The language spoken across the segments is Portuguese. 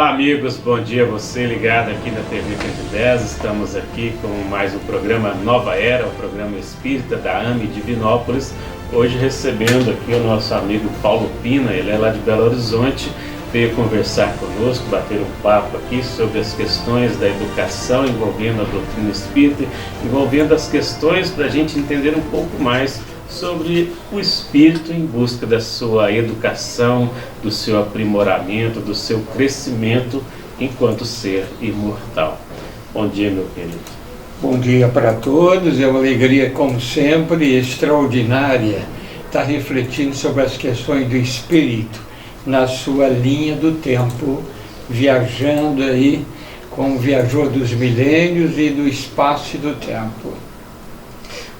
Olá amigos, bom dia a você ligado aqui na TV 110. Estamos aqui com mais um programa Nova Era, o programa espírita da AME Divinópolis. Hoje recebendo aqui o nosso amigo Paulo Pina, ele é lá de Belo Horizonte, veio conversar conosco, bater um papo aqui sobre as questões da educação envolvendo a doutrina espírita, envolvendo as questões para a gente entender um pouco mais sobre o espírito em busca da sua educação, do seu aprimoramento, do seu crescimento enquanto ser imortal. Bom dia, meu querido. Bom dia para todos, é uma alegria, como sempre, extraordinária estar refletindo sobre as questões do espírito na sua linha do tempo, viajando aí como viajor dos milênios e do espaço e do tempo.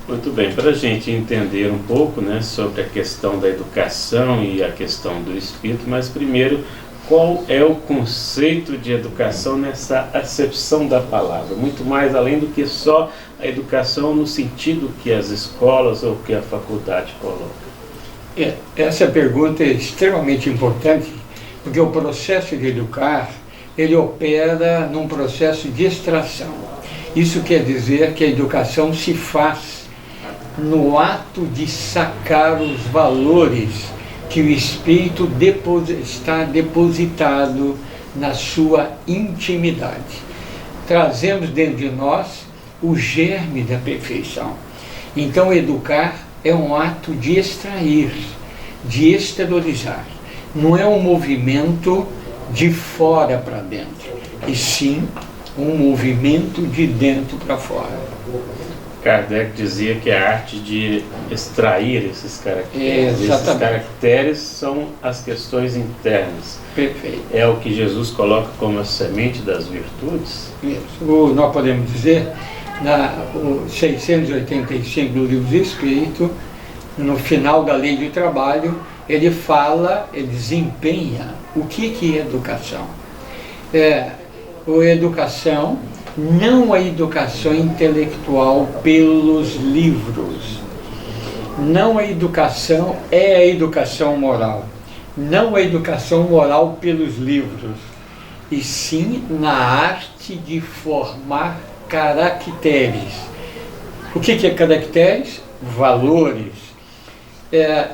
Muito bem, para a gente entender um pouco, sobre a questão da educação e a questão do espírito, mas primeiro, qual é o conceito de educação nessa acepção da palavra? Muito mais além do que só a educação no sentido que as escolas ou que a faculdade colocam. Essa pergunta é extremamente importante, porque o processo de educar, ele opera num processo de extração. Isso quer dizer que a educação se faz no ato de sacar os valores que o espírito está depositado na sua intimidade. Trazemos dentro de nós o germe da perfeição. Então, educar é um ato de extrair, de exteriorizar. Não é um movimento de fora para dentro, e sim um movimento de dentro para fora. Kardec dizia que é a arte de extrair esses caracteres. Esses caracteres são as questões internas. Perfeito. É o que Jesus coloca como a semente das virtudes? Isso. Nós podemos dizer, o 685 do Livro dos Espíritos, no final da Lei do Trabalho, ele desempenha o que é educação. A educação, não a educação intelectual pelos livros, não a educação é a educação moral, não a educação moral pelos livros, e sim na arte de formar caracteres. O que é caracteres? Valores.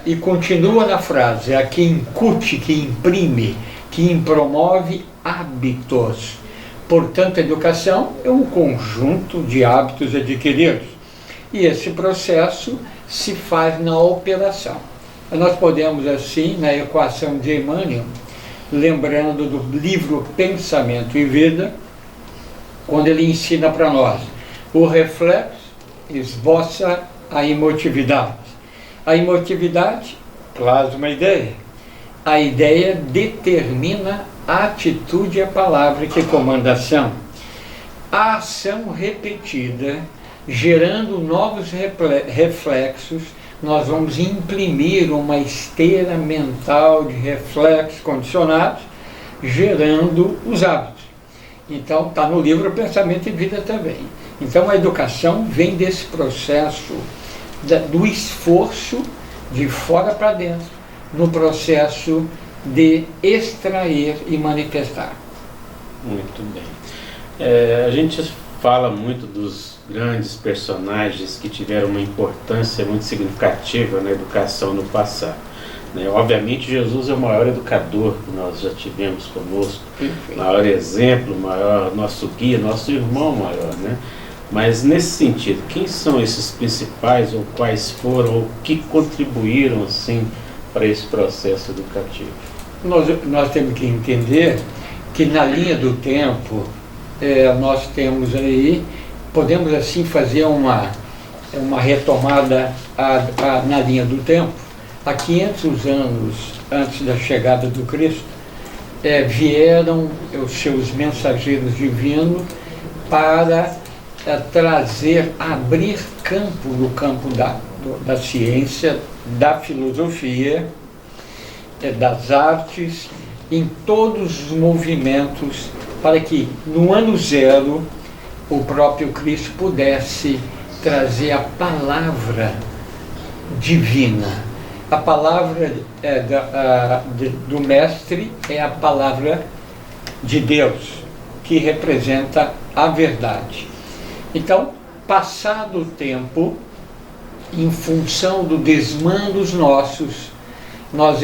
E continua na frase, a que incute, que imprime, que promove hábitos. Portanto, a educação é um conjunto de hábitos adquiridos. E esse processo se faz na operação. Nós podemos, assim, na equação de Emmanuel, lembrando do livro Pensamento e Vida, quando ele ensina para nós, o reflexo esboça a emotividade. A emotividade plasma a ideia. A ideia determina a atitude e a palavra que comanda a ação. A ação repetida, gerando novos reflexos, nós vamos imprimir uma esteira mental de reflexos condicionados, gerando os hábitos. Então, está no livro Pensamento e Vida também. Então, a educação vem desse processo do esforço de fora para dentro, no processo de extrair e manifestar. Muito bem. A gente fala muito dos grandes personagens que tiveram uma importância muito significativa na educação no passado. Obviamente, Jesus é o maior educador que nós já tivemos conosco, maior exemplo, maior nosso guia, nosso irmão maior, Mas nesse sentido, quem são esses principais, ou quais foram, ou que contribuíram assim para esse processo educativo? Nós temos que entender que na linha do tempo, nós temos aí, podemos assim fazer uma retomada na linha do tempo. Há 500 anos antes da chegada do Cristo, vieram os seus mensageiros divinos para abrir campo no campo da ciência, da filosofia, das artes, em todos os movimentos, para que no ano zero o próprio Cristo pudesse trazer a palavra divina. A palavra do mestre é a palavra de Deus, que representa a verdade. Então, passado o tempo, em função do desmandos nossos, nós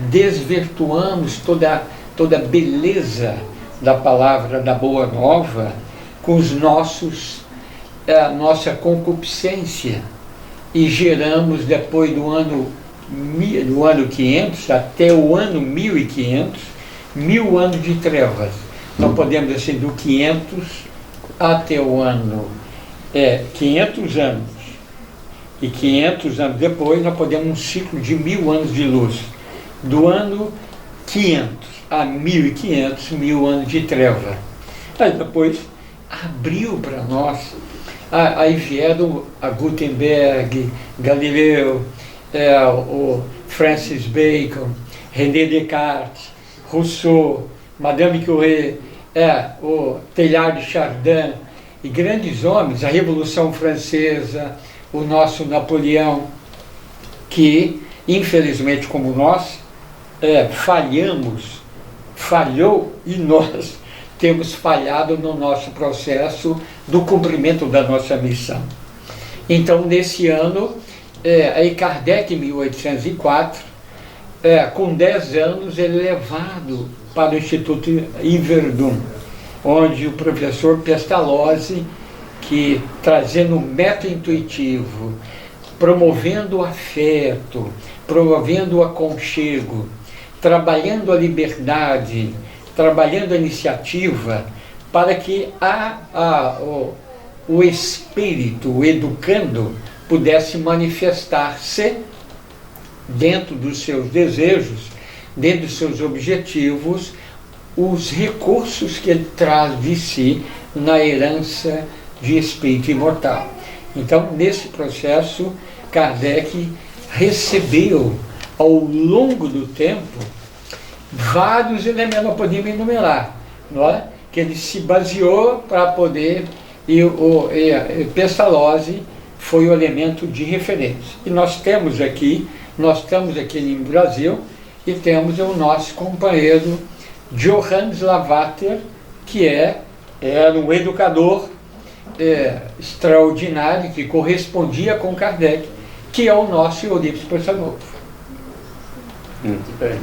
desvirtuamos toda a beleza da palavra da Boa Nova com os nossa concupiscência, e geramos, depois do ano 500 até o ano 1500, 1000 anos de trevas. Não podemos assim, do 500 até o ano 500 anos, e 500 anos depois nós podemos um ciclo de 1000 anos de luz. Do ano 500 a 1500, 1000 anos de treva. Aí depois abriu para nós, aí vieram a Gutenberg, Galileu, o Francis Bacon, René Descartes, Rousseau, Madame Curie, o Teilhard de Chardin, e grandes homens, a Revolução Francesa, o nosso Napoleão, que, infelizmente, como nós, falhou, e nós temos falhado no nosso processo do cumprimento da nossa missão. Então, nesse ano, aí Kardec, em 1804, com 10 anos, ele é levado para o Instituto Yverdun, onde o professor Pestalozzi, que trazendo um método intuitivo, promovendo o afeto, promovendo o aconchego, trabalhando a liberdade, trabalhando a iniciativa, para que o espírito, o educando, pudesse manifestar-se dentro dos seus desejos, dentro dos seus objetivos, os recursos que ele traz de si na herança de espírito imortal. Então, nesse processo, Kardec recebeu, ao longo do tempo, vários elementos, não podíamos enumerar, não é? Que ele se baseou para poder, e Pestalozzi foi o elemento de referência. E nós estamos aqui no Brasil, e temos o nosso companheiro Johannes Lavater, que era um educador extraordinário, que correspondia com Kardec, que é o nosso Eurípides Persanovo. Muito bem.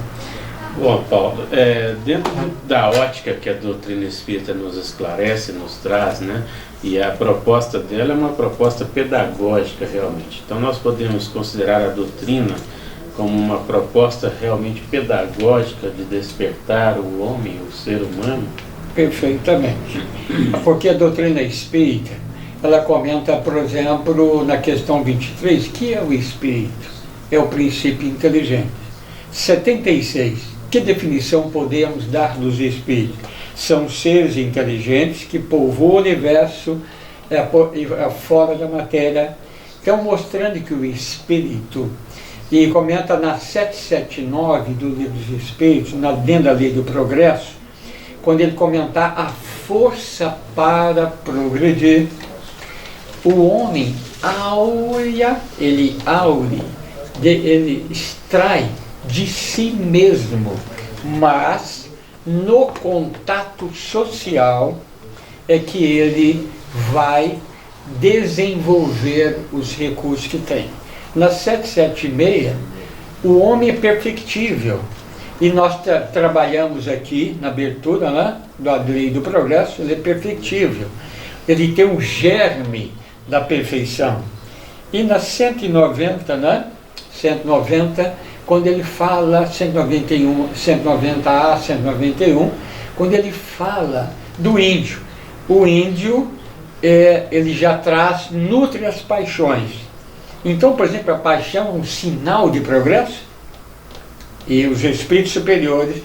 Bom, Paulo, dentro da ótica que a doutrina espírita nos esclarece, nos traz, né, e a proposta dela é uma proposta pedagógica realmente. Então nós podemos considerar a doutrina como uma proposta realmente pedagógica de despertar o homem, o ser humano? Perfeitamente. Porque a doutrina espírita, ela comenta, por exemplo, na questão 23, que é o espírito? É o princípio inteligente. 76. Que definição podemos dar dos espíritos? São seres inteligentes que povoam o universo fora da matéria. Então, mostrando que o espírito, e comenta na 779 do Livro dos Espíritos, dentro da Lei do Progresso, quando ele comentar a força para progredir, o homem ele extrai de si mesmo, mas no contato social é que ele vai desenvolver os recursos que tem. Na 776, o homem é perfectível, e nós trabalhamos aqui na abertura, né, da Lei do Progresso. Ele é perfectível, ele tem um germe da perfeição. E na 190, né, 190, quando ele fala, 191, 190A, 191, quando ele fala do índio, o índio, ele já nutre as paixões. Então, por exemplo, a paixão é um sinal de progresso, e os espíritos superiores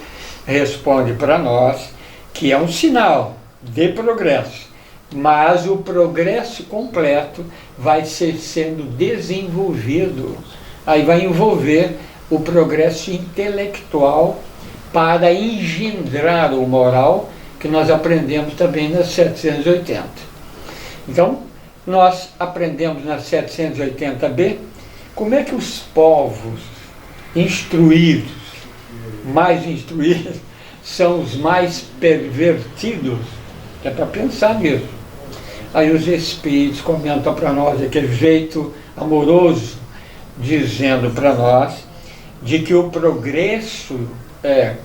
respondem para nós que é um sinal de progresso, mas o progresso completo vai ser sendo desenvolvido, aí vai envolver o progresso intelectual para engendrar o moral, que nós aprendemos também na 780. Então, nós aprendemos na 780b como é que os povos instruídos, mais instruídos, são os mais pervertidos. É para pensar nisso. Aí os espíritos comentam para nós daquele jeito amoroso, dizendo para nós de que o progresso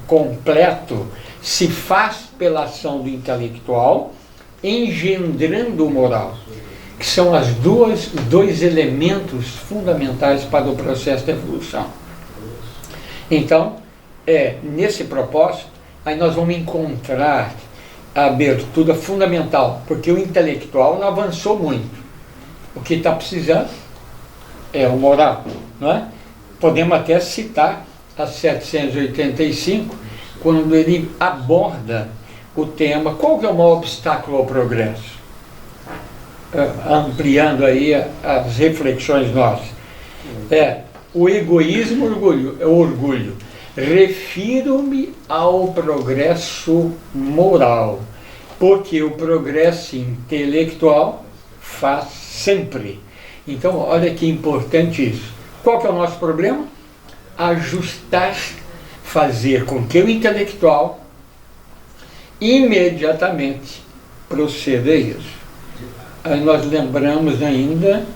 completo se faz pela ação do intelectual, engendrando o moral, que são os dois elementos fundamentais para o processo da evolução. Então, nesse propósito, aí nós vamos encontrar a abertura fundamental, porque o intelectual não avançou muito. O que está precisando é o moral, não é? Podemos até citar a 785, quando ele aborda o tema, qual que é o maior obstáculo ao progresso? Ampliando aí as reflexões nossas. O egoísmo, o orgulho. Refiro-me ao progresso moral, porque o progresso intelectual faz sempre. Então, olha que importante isso. Qual que é o nosso problema? Ajustar, fazer com que o intelectual imediatamente proceda a isso. Aí nós lembramos ainda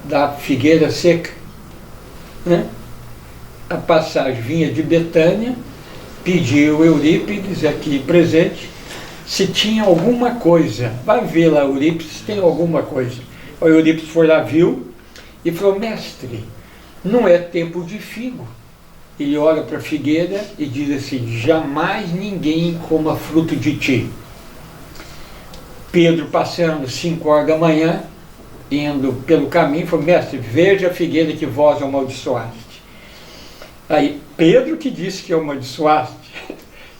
da figueira seca, né? A passagem vinha de Betânia, pediu Eurípides, aqui presente, se tinha alguma coisa. Vai ver lá, Eurípides, se tem alguma coisa. O Eurípides foi lá, viu, e falou, mestre, não é tempo de figo. Ele olha para a figueira e diz assim, jamais ninguém coma fruto de ti. Pedro, passando 5 horas da manhã, indo pelo caminho, falou, mestre, veja a figueira que vós amaldiçoaste. Aí, Pedro que disse que amaldiçoaste,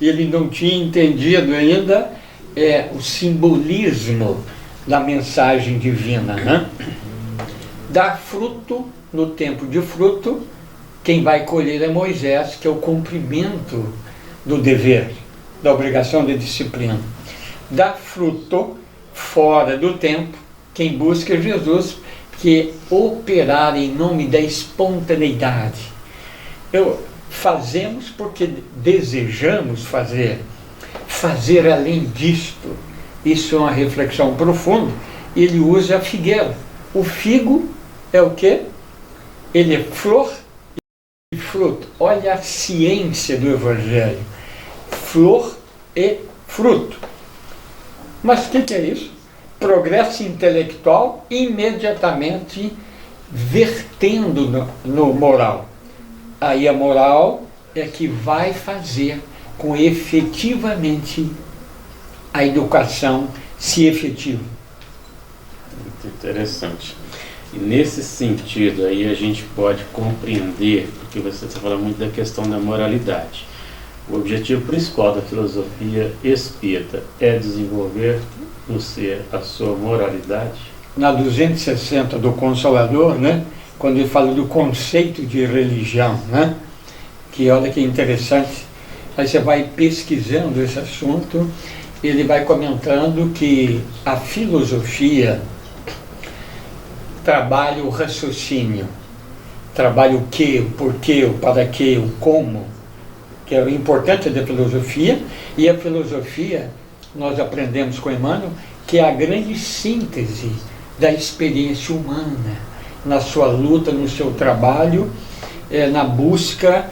ele não tinha entendido ainda o simbolismo da mensagem divina, né? Dar fruto no tempo de fruto, quem vai colher é Moisés, que é o cumprimento do dever, da obrigação da disciplina. Dar fruto fora do tempo, quem busca é Jesus, que operar em nome da espontaneidade. Fazemos porque desejamos fazer além disto. Isso é uma reflexão profunda. Ele usa a figueira. O figo é o quê? Ele é flor e fruto. Olha a ciência do Evangelho. Flor e fruto. Mas o que é isso? Progresso intelectual imediatamente vertendo no moral. Aí a moral é que vai fazer com efetivamente a educação se efetiva. Muito interessante. E nesse sentido aí a gente pode compreender, porque você está falando muito da questão da moralidade. O objetivo principal da filosofia espírita é desenvolver no ser a sua moralidade. Na 260 do Consolador, né? Quando ele fala do conceito de religião, né? Que olha que interessante, aí você vai pesquisando esse assunto, ele vai comentando que a filosofia trabalha o raciocínio, trabalha o que, o porquê, o para quê, o como, que é o importante da filosofia, e a filosofia, nós aprendemos com Emmanuel, que é a grande síntese da experiência humana, na sua luta, no seu trabalho, na busca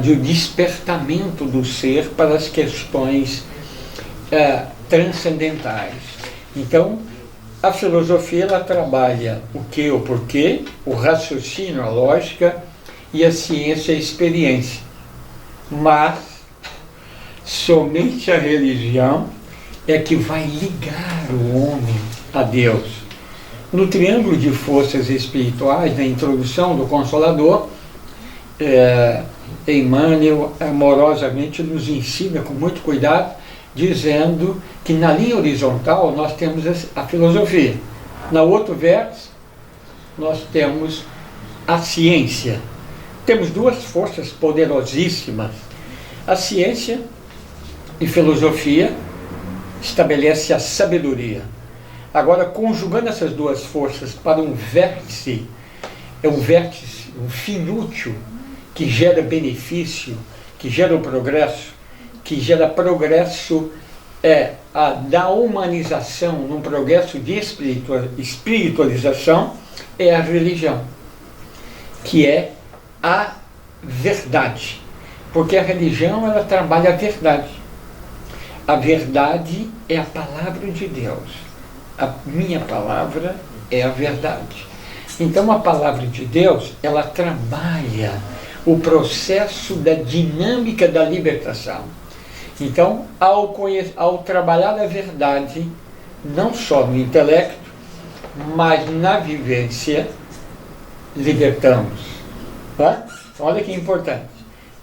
de despertamento do ser para as questões transcendentais. Então, a filosofia ela trabalha o que, o porquê, o raciocínio, a lógica, e a ciência, a experiência. Mas somente a religião é que vai ligar o homem a Deus. No triângulo de forças espirituais, na introdução do Consolador, Emmanuel amorosamente nos ensina com muito cuidado, dizendo que na linha horizontal nós temos a filosofia. No outro verso, nós temos a ciência. Temos duas forças poderosíssimas. A ciência e filosofia estabelece a sabedoria. Agora, conjugando essas duas forças para um vértice, um fim útil, que gera benefício, que gera o progresso, que gera progresso da humanização, num progresso de espiritualização, é a religião, que é a verdade. Porque a religião, ela trabalha a verdade. A verdade é a palavra de Deus. A minha palavra é a verdade. Então a palavra de Deus, ela trabalha o processo da dinâmica da libertação. Então, ao trabalhar a verdade, não só no intelecto, mas na vivência, libertamos. Tá? Olha que importante.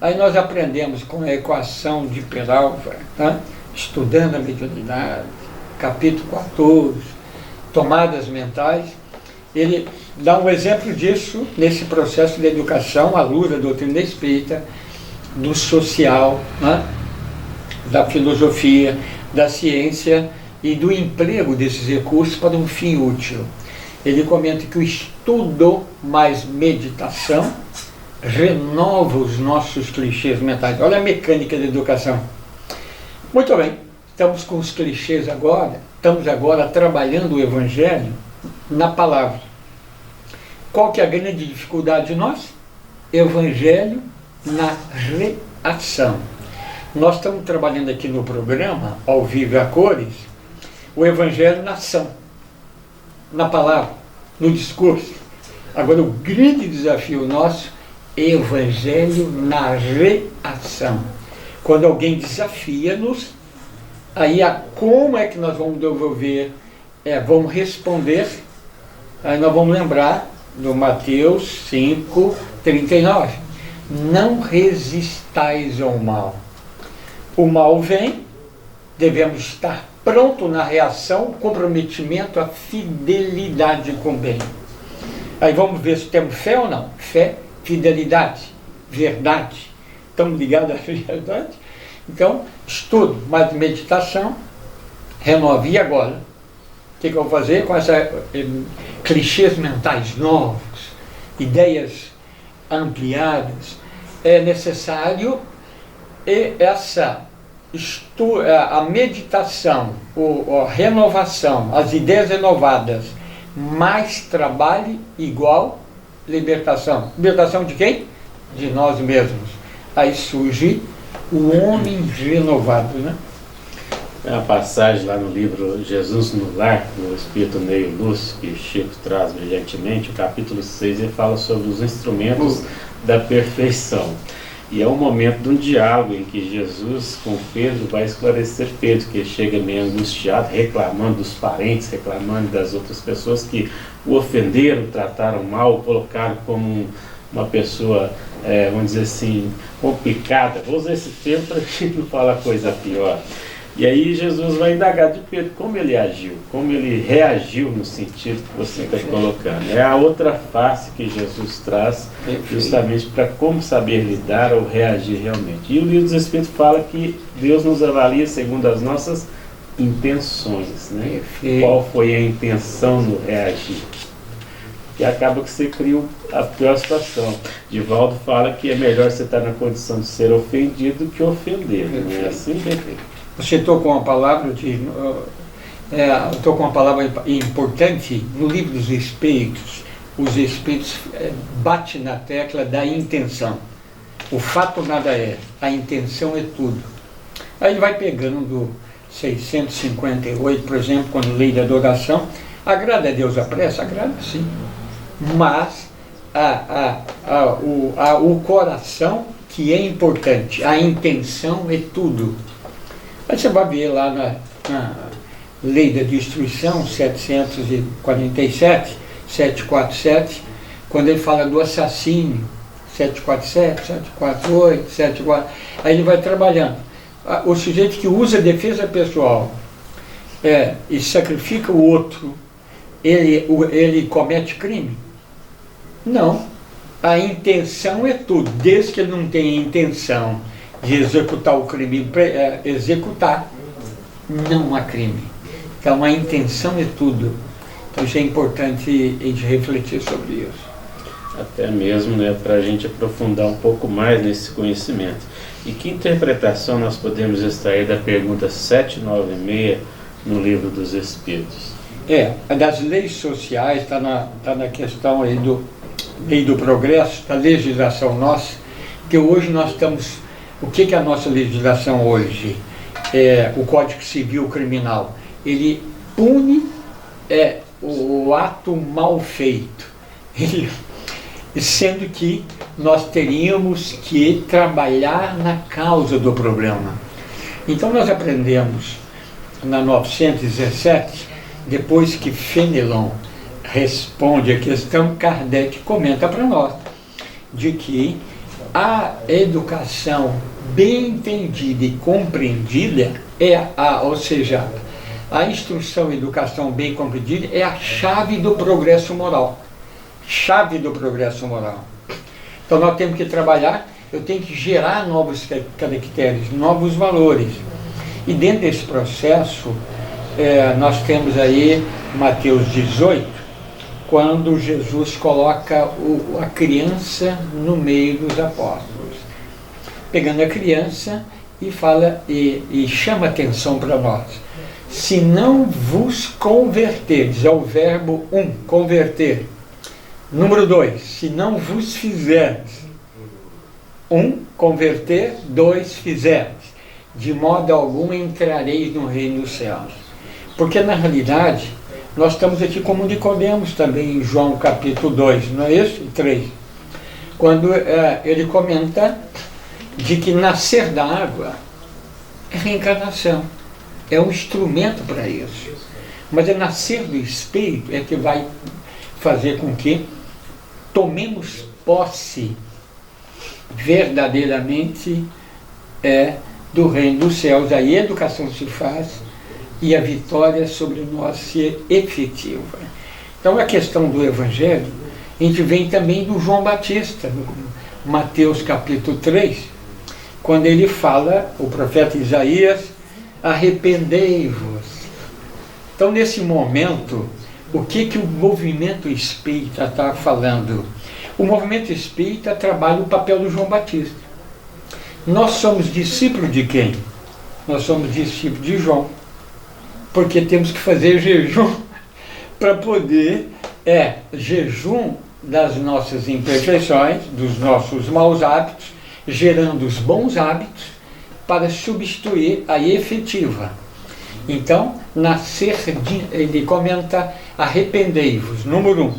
Aí nós aprendemos com a equação de Peralva, tá? Estudando a mediunidade, capítulo 14, tomadas mentais. Ele dá um exemplo disso nesse processo de educação à luz da doutrina espírita, do social, né? Da filosofia, da ciência e do emprego desses recursos para um fim útil. Ele comenta que o estudo mais meditação renova os nossos clichês mentais. Olha a mecânica da educação. Muito bem, estamos com os clichês agora, estamos agora trabalhando o Evangelho na palavra. Qual que é a grande dificuldade de nós? Evangelho na reação. Nós estamos trabalhando aqui no programa, ao vivo e a cores, o Evangelho na ação, na palavra, no discurso. Agora, o grande desafio nosso é Evangelho na reação. Quando alguém desafia-nos, aí como é que nós vamos devolver? Vamos responder, aí nós vamos lembrar do Mateus 5:39. Não resistais ao mal. O mal vem, devemos estar pronto na reação, comprometimento, a fidelidade com o bem. Aí vamos ver se temos fé ou não. Fé, fidelidade, verdade. Estamos ligados à verdade? Então, estudo, mais meditação, renove. E agora? O que eu vou fazer com esses clichês mentais novos, ideias ampliadas? É necessário a meditação, a renovação, as ideias renovadas, mais trabalho igual libertação. Libertação de quem? De nós mesmos. Aí surge o homem renovado, né? Tem uma passagem lá no livro Jesus no Lar, do Espírito Neio Lúcio, que Chico traz brilhantemente, o capítulo 6, ele fala sobre os instrumentos da perfeição. E é um momento de um diálogo em que Jesus com Pedro vai esclarecer Pedro, que chega meio angustiado, reclamando dos parentes, reclamando das outras pessoas que o ofenderam, trataram mal, colocaram como uma pessoa, vamos dizer assim, complicada. Vou usar esse termo para a gente não falar coisa pior. E aí Jesus vai indagar de Pedro como ele agiu, como ele reagiu no sentido que você está colocando. É a outra face que Jesus traz justamente para como saber lidar ou reagir realmente. E o livro dos Espíritos fala que Deus nos avalia segundo as nossas intenções, né? Qual foi a intenção no reagir? E acaba que você cria a pior situação. Divaldo fala que é melhor você estar na condição de ser ofendido do que ofender. Não é assim? Você tocou uma palavra importante no livro dos Espíritos. Os Espíritos batem na tecla da intenção. O fato nada é, a intenção é tudo. Aí ele vai pegando do 658, por exemplo, quando lei da adoração, agrada a Deus a prece? Agrada sim. Mas o coração que é importante, a intenção é tudo. Aí você vai ver lá na Lei da Destruição, 747, 747, quando ele fala do assassínio, 747, 748, 74, aí ele vai trabalhando. O sujeito que usa a defesa pessoal e sacrifica o outro, ele comete crime? Não. A intenção é tudo, desde que ele não tenha intenção de executar o crime, executar, não há crime. Então a intenção é tudo. Então isso é importante a gente refletir sobre isso. Até mesmo, né, para a gente aprofundar um pouco mais nesse conhecimento. E que interpretação nós podemos extrair da pergunta 796 no Livro dos Espíritos? Das leis sociais, está na questão aí lei do progresso, da legislação nossa, que hoje nós estamos... O que é a nossa legislação hoje? O Código Civil Criminal. Ele pune o ato mal feito. Sendo que nós teríamos que trabalhar na causa do problema. Então nós aprendemos na 917, depois que Fenelon responde a questão, Kardec comenta para nós de que a educação bem entendida e compreendida ou seja, a instrução e educação bem compreendida é a chave do progresso moral. Chave do progresso moral. Então nós temos que trabalhar, eu tenho que gerar novos caracteres, novos valores. E dentro desse processo, nós temos aí Mateus 18, quando Jesus coloca a criança no meio dos apóstolos. Pegando a criança e fala e chama atenção para nós. Se não vos converterdes, é o verbo converter. Número 2, se não vos fizerdes. Converter, 2, fizerdes. De modo algum entrareis no reino dos céus. Porque na realidade, nós estamos aqui como Nicodemos também em João capítulo 2, não é isso? 3. Quando ele comenta de que nascer da água é reencarnação. É um instrumento para isso. Mas nascer do Espírito é que vai fazer com que tomemos posse verdadeiramente do reino dos céus. Aí a educação se faz e a vitória sobre nós se efetiva. Então a questão do Evangelho, a gente vem também do João Batista, no Mateus capítulo 3, quando ele fala, o profeta Isaías, arrependei-vos. Então nesse momento, o que o movimento espírita está falando? O movimento espírita trabalha o papel do João Batista. Nós somos discípulos de quem? Nós somos discípulos de João. Porque temos que fazer jejum para poder, jejum das nossas imperfeições, dos nossos maus hábitos, gerando os bons hábitos para substituir a efetiva. Então, ele comenta, arrependei-vos, número 1,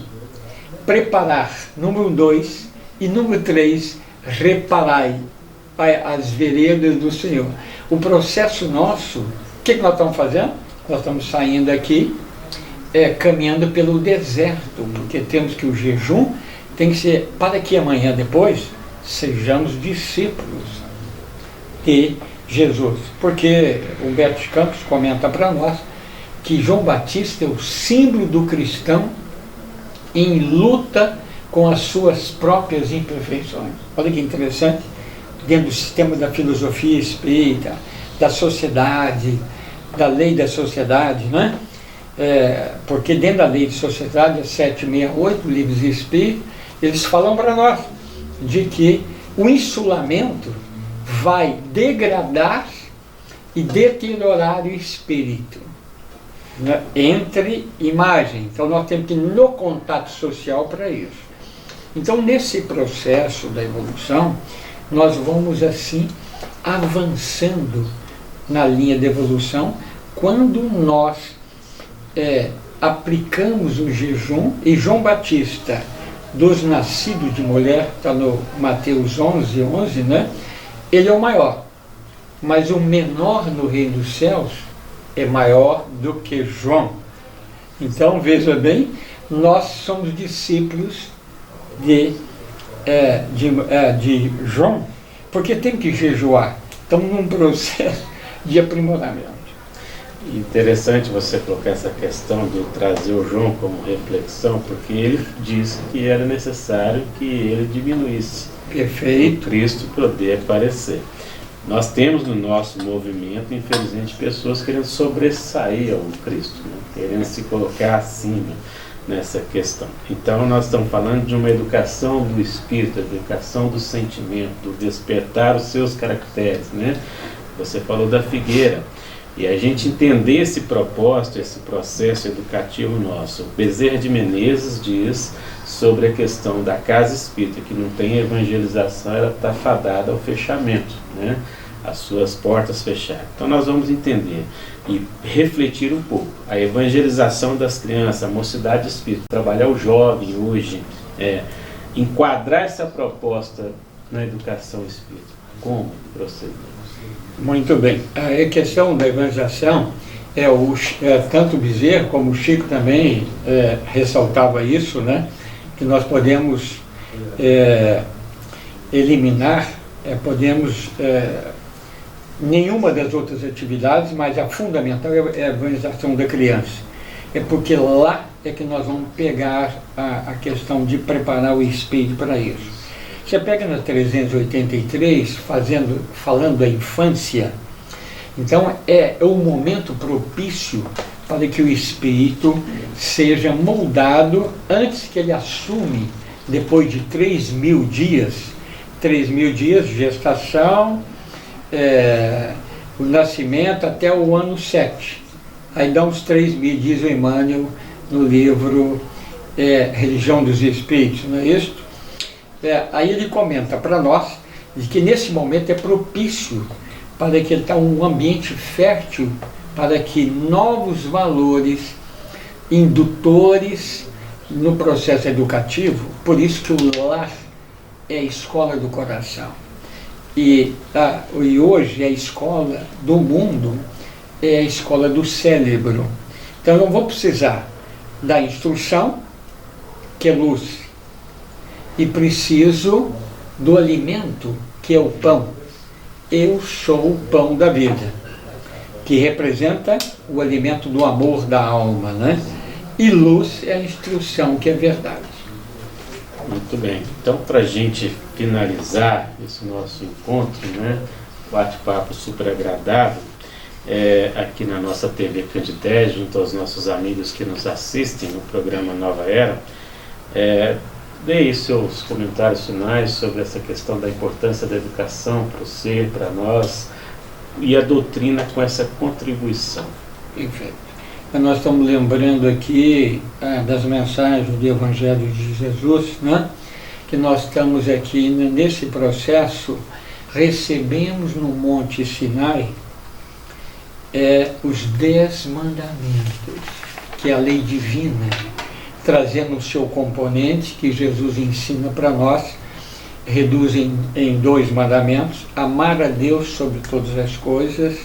preparar, número 2, e número 3, reparai as veredas do Senhor. O processo nosso, o que nós estamos fazendo? Nós estamos saindo aqui, caminhando pelo deserto, porque temos que o jejum tem que ser para que amanhã depois sejamos discípulos de Jesus. Porque Humberto de Campos comenta para nós que João Batista é o símbolo do cristão em luta com as suas próprias imperfeições. Olha que interessante, dentro do sistema da filosofia espírita, da sociedade, da lei da sociedade, né? Porque dentro da lei de sociedade, a 768, Livros dos Espíritos, eles falam para nós de que o insulamento vai degradar e deteriorar o espírito, né? Entre imagem. Então nós temos que ir no contato social para isso. Então nesse processo da evolução, nós vamos assim avançando na linha de evolução quando nós aplicamos o jejum. E João Batista, dos nascidos de mulher, está no Mateus 11:11, né? Ele é o maior, mas o menor no reino dos céus é maior do que João. Então veja bem, nós somos discípulos de João, porque tem que jejuar. Estamos num processo de aprimoramento. Interessante você colocar essa questão de trazer o João como reflexão, porque ele disse que era necessário que ele diminuísse. Perfeito. Para Cristo poder aparecer. Nós temos no nosso movimento, infelizmente, pessoas querendo sobressair ao Cristo, né? Querendo se colocar acima. nessa questão. Então nós estamos falando de uma educação do espírito, educação do sentimento, do despertar os seus caracteres, né? Você falou da figueira, e a gente entender esse propósito, esse processo educativo nosso. Bezerra de Menezes diz sobre a questão da casa espírita, que não tem evangelização, ela está fadada ao fechamento, né? As suas portas fechadas. Então nós vamos entender e refletir um pouco a evangelização das crianças, a mocidade espírita, trabalhar o jovem hoje, enquadrar essa proposta na educação espírita. Como proceder? Muito bem. A questão da evangelização, tanto o Bezerra como o Chico também ressaltava isso, né? Que nós podemos eliminar, nenhuma das outras atividades, mas a fundamental é a evangelização da criança. É porque lá é que nós vamos pegar a questão de preparar o espírito para isso. Você pega na 383, falando da infância, então é o momento propício para que o espírito seja moldado antes que ele assume, depois de 3.000 dias, 3.000 dias de gestação, o nascimento até o ano 7. Aí dá uns 3.000, diz o Emmanuel no livro Religião dos Espíritos, não é isso? Aí ele comenta para nós de que nesse momento é propício para que ele está um ambiente fértil para que novos valores indutores no processo educativo, por isso que o lar é a escola do coração. E hoje a escola do mundo é a escola do cérebro. Então eu vou precisar da instrução, que é luz, e preciso do alimento, que é o pão. Eu sou o pão da vida, que representa o alimento do amor da alma, né? E luz é a instrução, que é verdade. Muito bem. Então, para a gente finalizar esse nosso encontro, né? Bate-papo super agradável, aqui na nossa TV Candidez, junto aos nossos amigos que nos assistem no programa Nova Era, dê seus comentários finais sobre essa questão da importância da educação para o ser, para nós, e a doutrina com essa contribuição. Perfeito. Nós estamos lembrando aqui das mensagens do Evangelho de Jesus, né? Que nós estamos aqui nesse processo, recebemos no Monte Sinai os 10 mandamentos, que é a lei divina, trazendo o seu componente, que Jesus ensina para nós, reduz em 2 mandamentos: amar a Deus sobre todas as coisas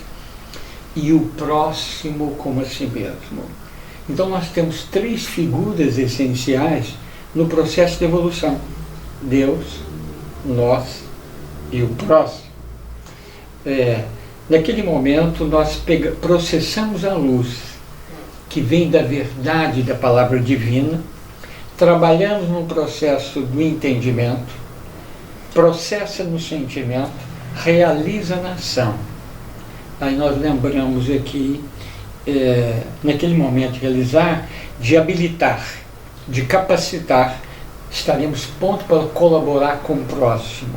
e o próximo como a si mesmo. Então nós temos 3 figuras essenciais no processo de evolução: Deus, nós e o próximo. Naquele momento nós processamos a luz que vem da verdade da palavra divina, trabalhamos no processo do entendimento, processa no sentimento, realiza na ação. Aí nós lembramos aqui, naquele momento de realizar, de habilitar, de capacitar, estaremos prontos para colaborar com o próximo.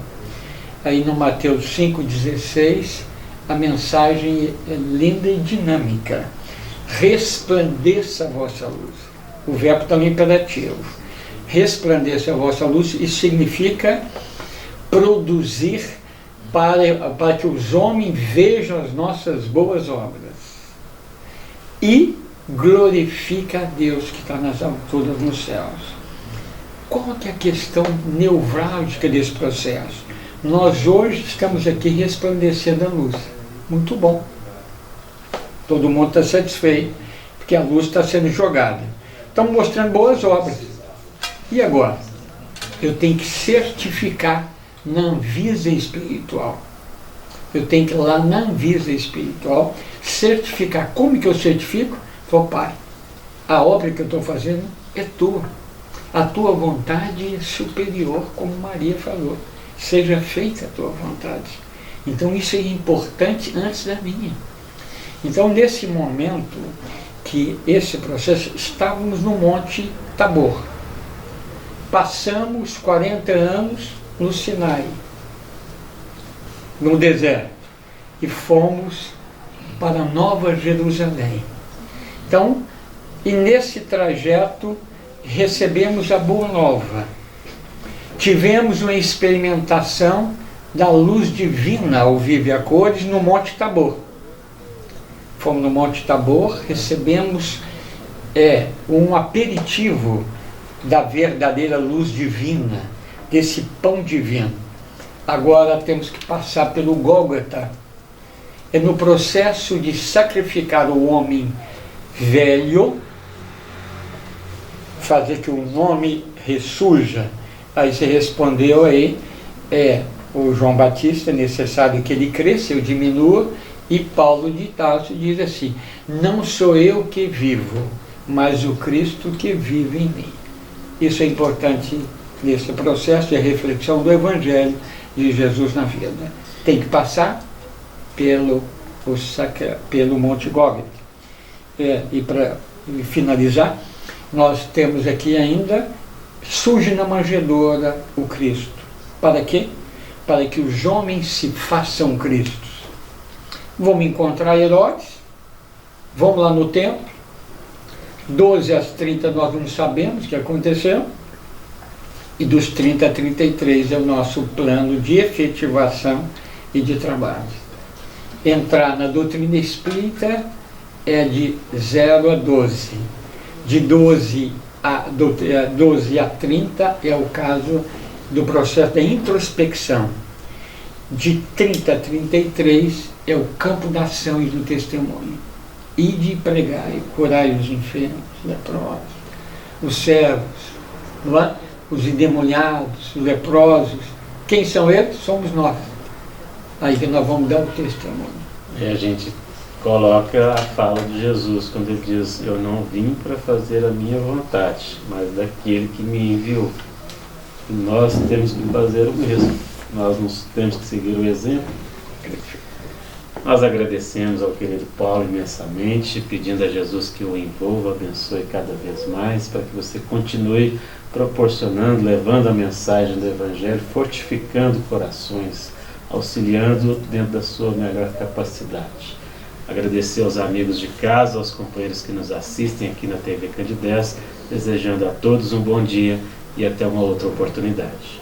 Aí no Mateus 5,16, a mensagem é linda e dinâmica: resplandeça a vossa luz. O verbo também é imperativo. Resplandeça a vossa luz, isso significa produzir para que os homens vejam as nossas boas obras e glorifica a Deus que está nas alturas, nos céus. Qual que é a questão nevrálgica desse processo? Nós hoje estamos aqui resplandecendo a luz. Muito bom. Todo mundo está satisfeito, porque a luz está sendo jogada. Estamos mostrando boas obras. E agora? Eu tenho que certificar na Anvisa espiritual. Eu tenho que ir lá na Anvisa espiritual certificar. Como que eu certifico? Falo: Pai, a obra que eu estou fazendo é tua. A tua vontade é superior, como Maria falou. Seja feita a tua vontade. Então isso é importante antes da minha. Então nesse momento que esse processo, estávamos no Monte Tabor. Passamos 40 anos no Sinai, no deserto, e fomos para Nova Jerusalém. Então, e nesse trajeto recebemos a Boa Nova. Tivemos uma experimentação da luz divina ao vivo e a cores no Monte Tabor. Fomos no Monte Tabor, recebemos um aperitivo da verdadeira luz divina, desse pão divino. Agora temos que passar pelo Gólgota. É no processo de sacrificar o homem velho, fazer que o nome ressurja. Aí você respondeu aí, o João Batista, é necessário que ele cresça, eu diminua, e Paulo de Tarso diz assim: não sou eu que vivo, mas o Cristo que vive em mim. Isso é importante nesse processo de reflexão do Evangelho de Jesus na vida. Tem que passar pelo Monte Gólgota. E para finalizar, nós temos aqui ainda, surge na manjedoura o Cristo. Para quê? Para que os homens se façam Cristos. Vamos encontrar Herodes, vamos lá no templo, 12 às 30 nós não sabemos o que aconteceu, e dos 30 a 33 é o nosso plano de efetivação e de trabalho. Entrar na doutrina espírita é de 0 a 12. De 12 a 30 é o caso do processo da introspecção. De 30 a 33 é o campo da ação e do testemunho. E de pregar e curar os enfermos, leprosos, os servos, não é? Os endemoniados, os leprosos. Quem são eles? Somos nós. Aí que nós vamos dar o testemunho. E a gente coloca a fala de Jesus quando ele diz: eu não vim para fazer a minha vontade, mas daquele que me enviou. E nós temos que fazer o mesmo. Nós não temos que seguir o exemplo. Nós agradecemos ao querido Paulo imensamente, pedindo a Jesus que o envolva, abençoe cada vez mais, para que você continue proporcionando, levando a mensagem do Evangelho, fortificando corações, auxiliando dentro da sua melhor capacidade. Agradecer aos amigos de casa, aos companheiros que nos assistem aqui na TV Candidez, desejando a todos um bom dia e até uma outra oportunidade.